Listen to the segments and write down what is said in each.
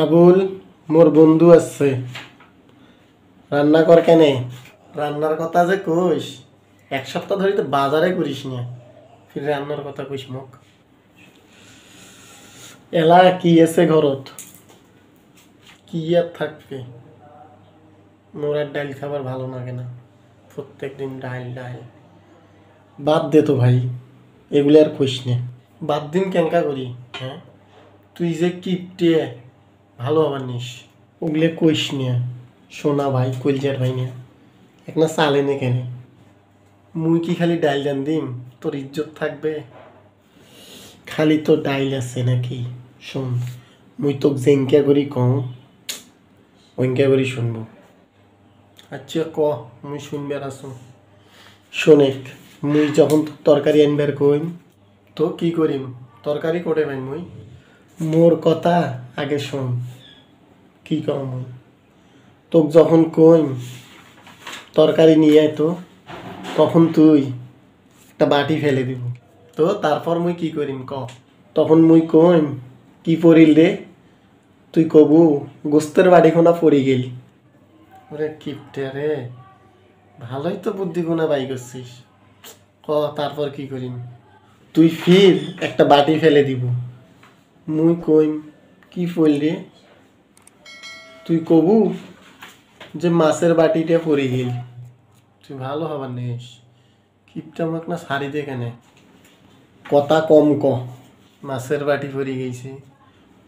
আবুল, মোর বন্ধু আছে, রান্না কর কেনে? রান্নার কথা যে কইস, এক সপ্তাহ ধরে তো বাজারে করিস না, ফির রান্নার কথা কইস মোক। এলা কি আছে ঘরত? কি আর থাকবে? মোর আর ডাইল খাবার ভালো লাগে না, প্রত্যেক দিন ডাইল ডাইল। বাদ দে তো ভাই, এগুলো আর কইস না। বাদ দিন কেঙ্কা করি? হ্যাঁ, তুই যে কিপটে, ভালো হবার নিস, ওগুলো কইস না। সোনা ভাই, কলজার ভাই না, এক না চালে নে কেনে? মুই কি খালি ডাইল রান দিম, তোর ইজ্জত থাকবে? খালি তো ডাইল আছে নাকি? শোন, মুই তোক জেঙ্কা করি কও, ওইঙ্কা করি শুনবো। আচ্ছা ক, মুই শুনবার আসো। শোনেক, মুই যখন তোর তরকারি আনবার কইম, তো কি করিম? তরকারি করে ভাই মুই, মোর কথা আগে শোন। কি কম মুই তোক যখন কইম তরকারি নিয়ে আয়, তো তখন তুই একটা বাটি ফেলে দিব। তো তারপর মুই কি করিম ক? তখন মুই কইম, কি পড়িল রে? তুই কবু, গোস্তের বাড়ি খোনা পড়ি গেলি। ওরে কিপটে রে, ভালোই তো বুদ্ধি গুণা বাই করছিস। ক তারপর কি করিম? তুই ফির একটা বাটি ফেলে দিব। মুই কইম, কি পড়ল রে? তুই কবু যে মাছের বাটিটা পড়ে গেল। তুই ভালো হবার নিস, কিপটা আমাক না সারি দে কেনে? কথা কম ক। মাছের বাটি পড়ে গেছে,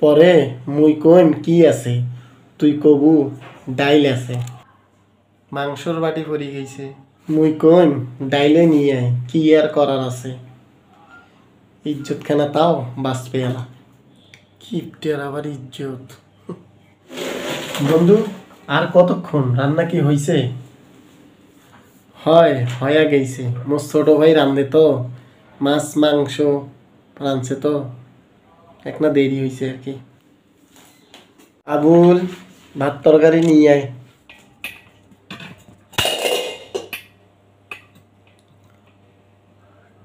পরে মুই কইম কি আছে, তুই কবু ডাইল আছে। মাংসর বাটি পড়ে গেছে, মুই কইম ডাইলে নিয়ে আয়, কি আর করার আছে? ইজ্জত খানা তাও বাঁচবে এলা। কিপটের আবার ইজ্জত। বন্ধু, আর কতক্ষণ? রান্না কি হইছে? হয় হয়া গেছে, মোর ছোট ভাই রান্ধে তো, মাছ মাংস রাঁধছে তো, এক না দেরি হয়েছে আর কি। আবুল, ভাত তরকারি নিয়ে আয়।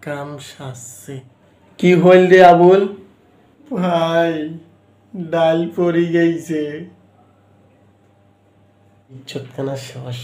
কাম সারছে। কি হইল রে আবুল? ভাই, ডাল পড়ি গেছে। ইজ্জত খানা শেষ।